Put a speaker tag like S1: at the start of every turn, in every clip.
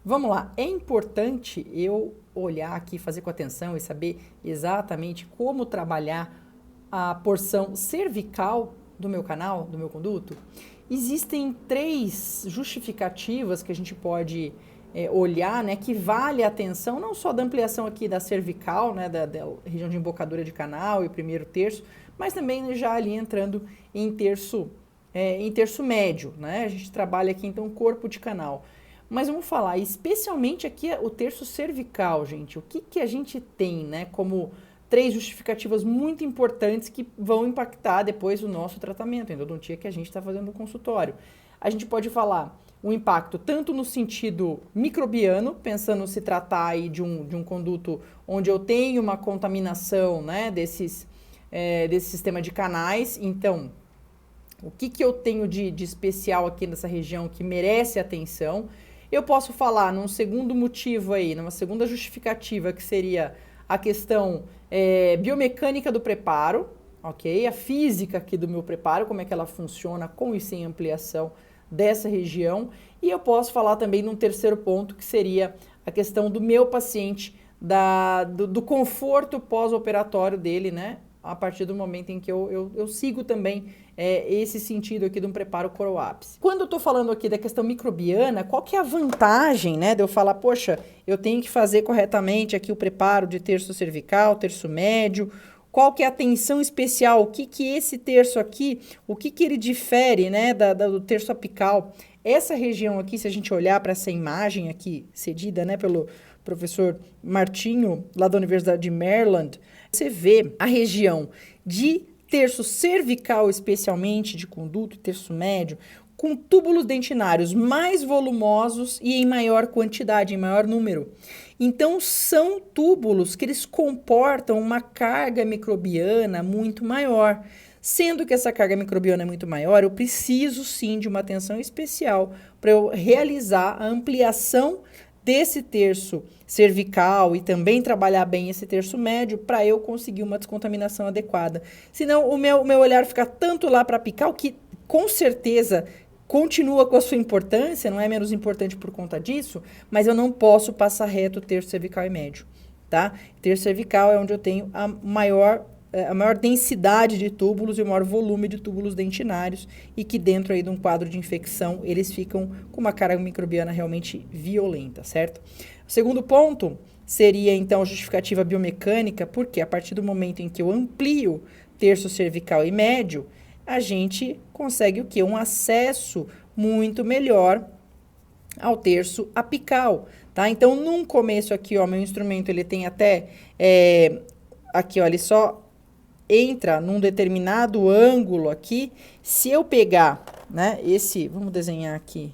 S1: Vamos lá, é importante eu olhar aqui, fazer com atenção e saber exatamente como trabalhar a porção cervical do meu canal, do meu conduto. Existem três justificativas que a gente pode olhar, né, que vale a atenção, não só da ampliação aqui da cervical, né, da região de embocadura de canal e primeiro terço, mas também já ali entrando em terço médio, né? A gente trabalha aqui então corpo de canal. Mas vamos falar especialmente aqui o terço cervical, gente. O que a gente tem, né, como três justificativas muito importantes que vão impactar depois o nosso tratamento, a endodontia que a gente está fazendo no consultório. A gente pode falar o impacto tanto no sentido microbiano, pensando se tratar aí de um conduto onde eu tenho uma contaminação, né, desse sistema de canais. Então, o que eu tenho de especial aqui nessa região que merece atenção? Eu posso falar num segundo motivo aí, numa segunda justificativa, que seria a questão biomecânica do preparo, ok? A física aqui do meu preparo, como é que ela funciona com e sem ampliação dessa região. E eu posso falar também num terceiro ponto, que seria a questão do meu paciente, do conforto pós-operatório dele, né? A partir do momento em que eu sigo também esse sentido aqui de um preparo coroápice. Quando eu estou falando aqui da questão microbiana, qual que é a vantagem, né, de eu falar, poxa, eu tenho que fazer corretamente aqui o preparo de terço cervical, terço médio, qual que é a atenção especial, o que esse terço aqui, o que ele difere, né, do terço apical. Essa região aqui, se a gente olhar para essa imagem aqui, cedida, né, pelo professor Martinho, lá da Universidade de Maryland, você vê a região de terço cervical, especialmente de conduto, terço médio, com túbulos dentinários mais volumosos e em maior quantidade, em maior número. Então, são túbulos que eles comportam uma carga microbiana muito maior. Sendo que essa carga microbiana é muito maior, eu preciso sim de uma atenção especial para eu realizar a ampliação desse terço cervical e também trabalhar bem esse terço médio para eu conseguir uma descontaminação adequada. Senão o meu olhar fica tanto lá para apical, que com certeza continua com a sua importância, não é menos importante por conta disso, mas eu não posso passar reto o terço cervical e médio, tá? Terço cervical é onde eu tenho a maior densidade de túbulos e o maior volume de túbulos dentinários, e que dentro aí de um quadro de infecção eles ficam com uma carga microbiana realmente violenta, certo? O segundo ponto seria então a justificativa biomecânica, porque a partir do momento em que eu amplio terço cervical e médio, a gente consegue o quê? Um acesso muito melhor ao terço apical, tá? Então, num começo aqui, ó, meu instrumento ele tem até aqui, ó, ele só entra num determinado ângulo aqui. Se eu pegar, né, vamos desenhar aqui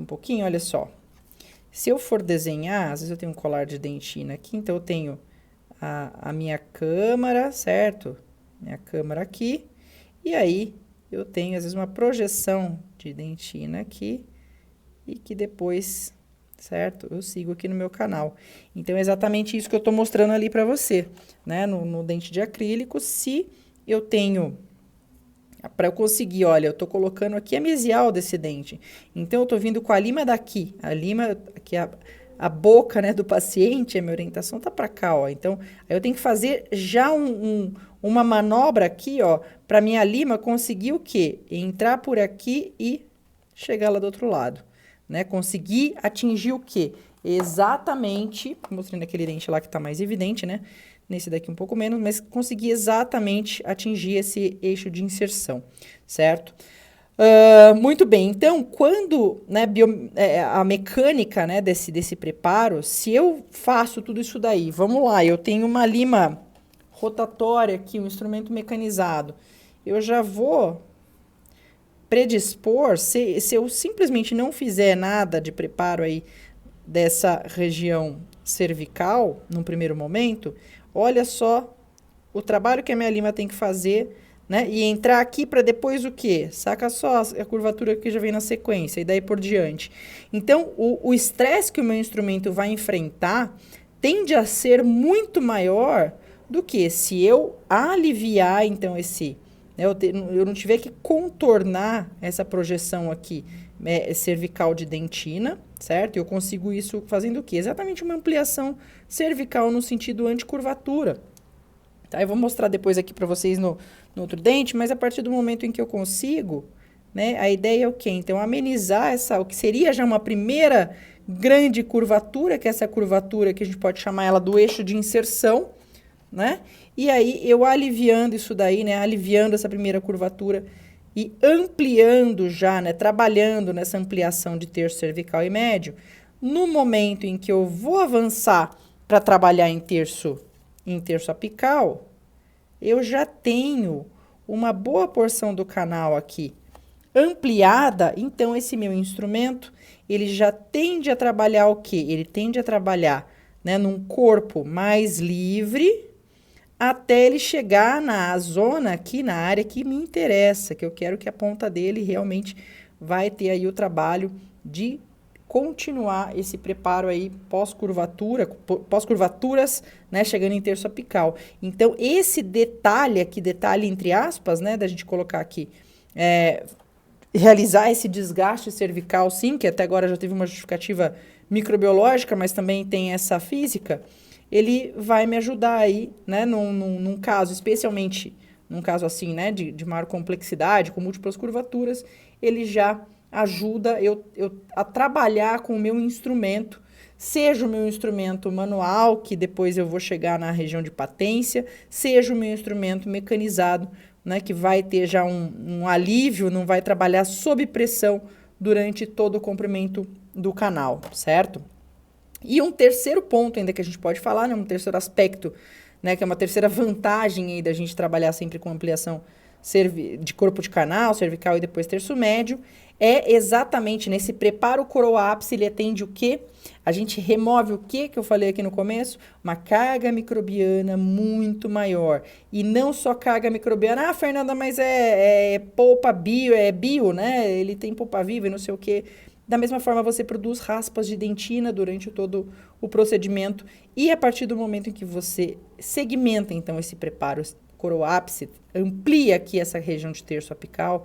S1: um pouquinho, olha só. Se eu for desenhar, às vezes eu tenho um colar de dentina aqui, então eu tenho a minha câmara, certo? Minha câmara aqui, e aí eu tenho, às vezes, uma projeção de dentina aqui, e que depois, certo? Eu sigo aqui no meu canal. Então, é exatamente isso que eu estou mostrando ali para você, né? No dente de acrílico, se eu tenho, para eu conseguir, olha, eu estou colocando aqui a mesial desse dente. Então, eu estou vindo com a lima daqui. A lima, aqui a boca, né, do paciente, a minha orientação tá para cá, ó. Então, aí eu tenho que fazer já uma manobra aqui, ó, para minha lima conseguir o quê? Entrar por aqui e chegar lá do outro lado, né? Conseguir atingir o quê? Exatamente, mostrando aquele dente lá que tá mais evidente, né? Nesse daqui um pouco menos, mas conseguir exatamente atingir esse eixo de inserção, certo? Muito bem, então, quando, né, a mecânica, né, desse preparo, se eu faço tudo isso daí, vamos lá, eu tenho uma lima rotatória aqui, um instrumento mecanizado, eu já vou predispor, se eu simplesmente não fizer nada de preparo aí dessa região cervical, num primeiro momento, olha só o trabalho que a minha lima tem que fazer, né? E entrar aqui para depois o quê? Saca só a curvatura que já vem na sequência e daí por diante. Então, o estresse que o meu instrumento vai enfrentar tende a ser muito maior do que se eu aliviar, então, eu não tiver que contornar essa projeção aqui cervical de dentina, certo? Eu consigo isso fazendo o quê? Exatamente uma ampliação cervical no sentido anticurvatura. Tá? Eu vou mostrar depois aqui para vocês no outro dente, mas a partir do momento em que eu consigo, né, a ideia é o quê? Então, amenizar o que seria já uma primeira grande curvatura, que é essa curvatura que a gente pode chamar ela do eixo de inserção, né? E aí, eu aliviando isso daí, né, aliviando essa primeira curvatura e ampliando já, né, trabalhando nessa ampliação de terço cervical e médio, no momento em que eu vou avançar para trabalhar em terço apical, eu já tenho uma boa porção do canal aqui ampliada, então esse meu instrumento, ele já tende a trabalhar o quê? Ele tende a trabalhar, né, num corpo mais livre, até ele chegar na zona aqui, na área que me interessa, que eu quero que a ponta dele realmente vai ter aí o trabalho de continuar esse preparo aí pós-curvaturas, né, chegando em terço apical. Então, esse detalhe aqui, detalhe entre aspas, né, da gente colocar aqui, realizar esse desgaste cervical, sim, que até agora já teve uma justificativa microbiológica, mas também tem essa física, ele vai me ajudar aí, né, num caso, especialmente num caso assim, né, de maior complexidade, com múltiplas curvaturas, ele já ajuda eu a trabalhar com o meu instrumento, seja o meu instrumento manual, que depois eu vou chegar na região de patência, seja o meu instrumento mecanizado, né, que vai ter já um alívio, não vai trabalhar sob pressão durante todo o comprimento do canal, certo? E um terceiro ponto ainda que a gente pode falar, né, um terceiro aspecto, né, que é uma terceira vantagem aí da gente trabalhar sempre com ampliação de corpo de canal, cervical e depois terço médio, é exatamente nesse preparo coroápice, ele atende o quê? A gente remove o quê que eu falei aqui no começo? Uma carga microbiana muito maior. E não só carga microbiana, ah, Fernanda, mas é polpa bio, é bio, né? Ele tem polpa viva e não sei o quê. Da mesma forma, você produz raspas de dentina durante todo o procedimento. E a partir do momento em que você segmenta, então, esse preparo coroápice, amplia aqui essa região de terço apical,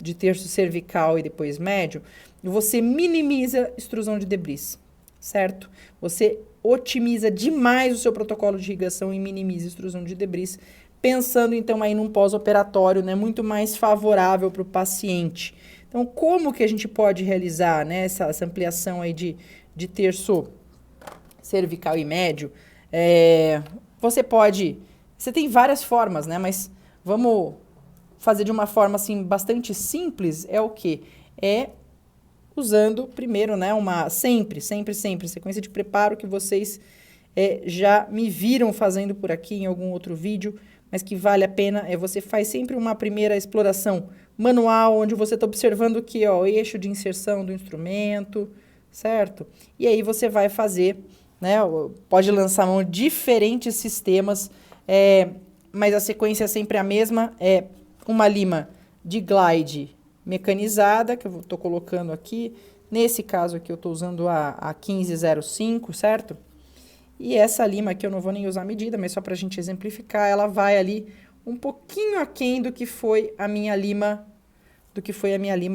S1: de terço cervical e depois médio, você minimiza extrusão de debris, certo? Você otimiza demais o seu protocolo de irrigação e minimiza extrusão de debris, pensando então aí num pós-operatório, né, muito mais favorável para o paciente. Então, como que a gente pode realizar, né, essa ampliação aí de terço cervical e médio? Você tem várias formas, né? Mas vamos fazer de uma forma assim bastante simples. É o quê? É usando primeiro, né, sempre sequência de preparo que vocês já me viram fazendo por aqui em algum outro vídeo, mas que vale a pena. Você faz sempre uma primeira exploração manual, onde você está observando o que, ó, o eixo de inserção do instrumento, certo? E aí você vai fazer, né, pode lançar mão de diferentes sistemas, mas a sequência é sempre a mesma, é uma lima de glide mecanizada, que eu estou colocando aqui, nesse caso aqui eu estou usando a 1505, certo? E essa lima aqui eu não vou nem usar medida, mas só para a gente exemplificar, ela vai ali um pouquinho aquém do que foi a minha lima,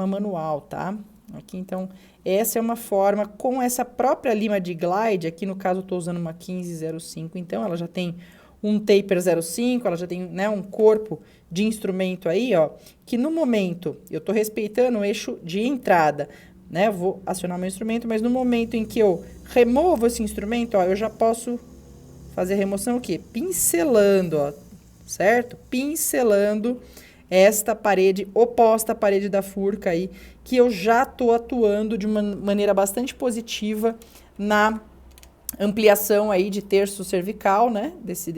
S1: manual, tá? Aqui, então, essa é uma forma, com essa própria lima de glide, aqui no caso eu estou usando uma 1505, então ela já tem um taper 05, ela já tem, né, um corpo de instrumento aí, ó, que no momento eu estou respeitando o eixo de entrada, né, eu vou acionar meu instrumento, mas no momento em que eu removo esse instrumento, ó, eu já posso fazer a remoção o quê? Pincelando, ó, certo? Pincelando esta parede oposta à parede da furca aí, que eu já estou atuando de uma maneira bastante positiva na ampliação aí de terço cervical, né? Desse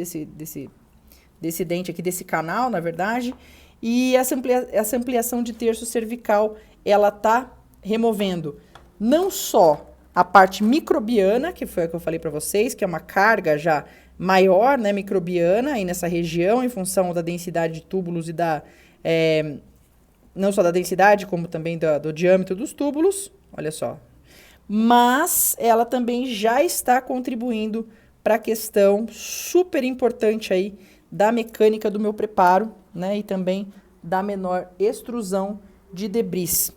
S1: dente aqui, desse canal, na verdade. E essa ampliação de terço cervical, ela tá removendo não só a parte microbiana, que foi a que eu falei para vocês, que é uma carga já maior, né, microbiana, aí nessa região, em função da densidade de túbulos e não só da densidade, como também do diâmetro dos túbulos, olha só. Mas ela também já está contribuindo para a questão super importante aí da mecânica do meu preparo, né, e também da menor extrusão de debris,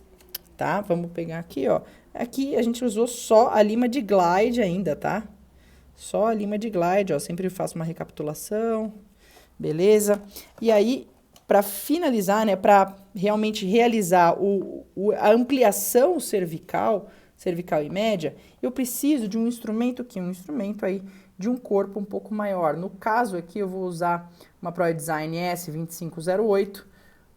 S1: tá? Vamos pegar aqui, ó. Aqui a gente usou só a lima de glide ainda, tá? Só a lima de glide, ó. Sempre faço uma recapitulação, beleza? E aí, para finalizar, né, para realmente realizar a ampliação cervical e média, eu preciso de um instrumento aqui, um instrumento aí de um corpo um pouco maior. No caso aqui, eu vou usar uma ProDesign S2508.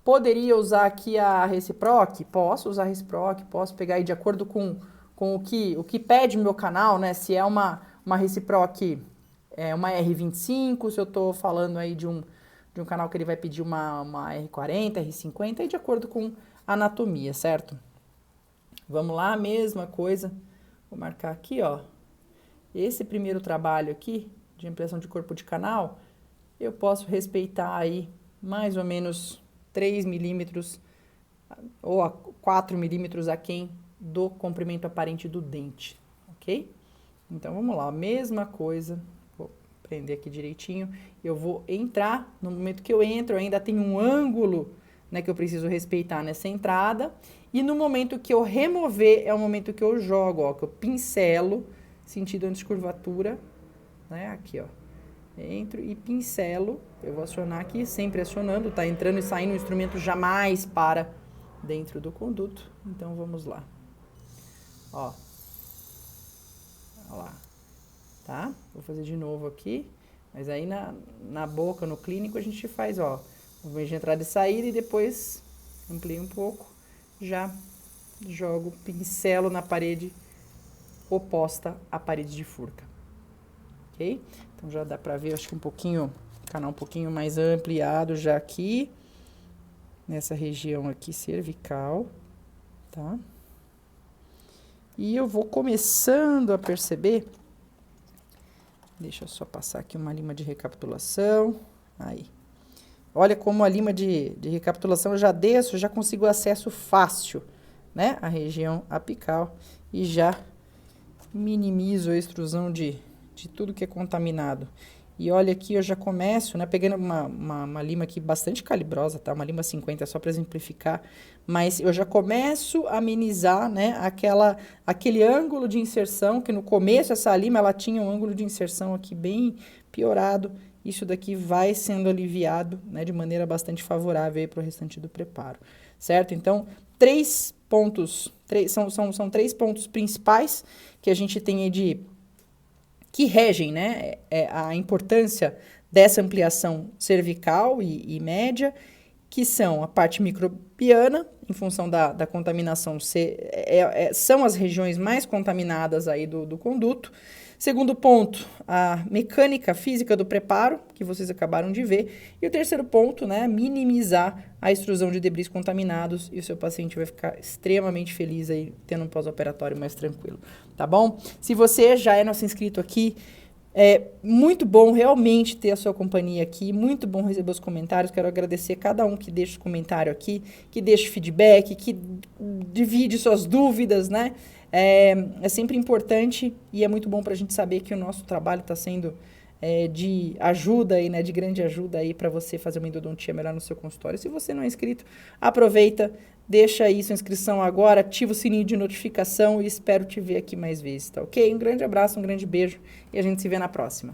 S1: Poderia usar aqui a Reciproc? Posso usar a Reciproc, posso pegar aí de acordo com o que pede o meu canal, né? Se é uma Reciproc, uma R25, se eu estou falando aí de um canal que ele vai pedir uma R40, R50, e de acordo com a anatomia, certo? Vamos lá, mesma coisa. Vou marcar aqui, ó. Esse primeiro trabalho aqui, de ampliação de corpo de canal, eu posso respeitar aí mais ou menos 3 milímetros ou 4 milímetros aquém do comprimento aparente do dente, ok? Então, vamos lá, mesma coisa. Vou prender aqui direitinho. Eu vou entrar, no momento que eu entro, ainda tem um ângulo, né, que eu preciso respeitar nessa entrada. E no momento que eu remover, é o momento que eu jogo, ó, que eu pincelo, sentido anti-curvatura, né, aqui, ó. Entro e pincelo, eu vou acionar aqui, sempre acionando, tá entrando e saindo, o instrumento jamais para dentro do conduto. Então, vamos lá. Ó. Olha lá. Tá? Vou fazer de novo aqui, mas aí na boca, no clínico, a gente faz, ó, movimento de entrada e saída e depois amplia um pouco, já jogo, pincelo na parede oposta à parede de furca. Ok? Então já dá pra ver, acho que canal um pouquinho mais ampliado já aqui, nessa região aqui cervical, tá? E eu vou começando a perceber, deixa eu só passar aqui uma lima de recapitulação, aí. Olha como a lima de recapitulação eu já desço, já consigo acesso fácil, né? A região apical e já minimizo a extrusão de tudo que é contaminado. E olha aqui, eu já começo, né, pegando uma lima aqui bastante calibrosa, tá? Uma lima 50, só para exemplificar, mas eu já começo a amenizar, né, aquele ângulo de inserção, que no começo essa lima, ela tinha um ângulo de inserção aqui bem piorado. Isso daqui vai sendo aliviado, né, de maneira bastante favorável aí para o restante do preparo, certo? Então, são 3 pontos principais que a gente tem aí que regem, né, a importância dessa ampliação cervical e média, que são a parte microbiana, em função da contaminação, são as regiões mais contaminadas aí do conduto. Segundo ponto, a mecânica física do preparo, que vocês acabaram de ver. E o terceiro ponto, né, minimizar a extrusão de debris contaminados, e o seu paciente vai ficar extremamente feliz aí, tendo um pós-operatório mais tranquilo, tá bom? Se você já é nosso inscrito aqui, é muito bom realmente ter a sua companhia aqui, muito bom receber os comentários, quero agradecer cada um que deixa o comentário aqui, que deixa o feedback, que divide suas dúvidas, né? É sempre importante e é muito bom para a gente saber que o nosso trabalho está sendo de ajuda, aí, né, de grande ajuda aí para você fazer uma endodontia melhor no seu consultório. Se você não é inscrito, aproveita, deixa aí sua inscrição agora, ativa o sininho de notificação e espero te ver aqui mais vezes, tá ok? Um grande abraço, um grande beijo e a gente se vê na próxima.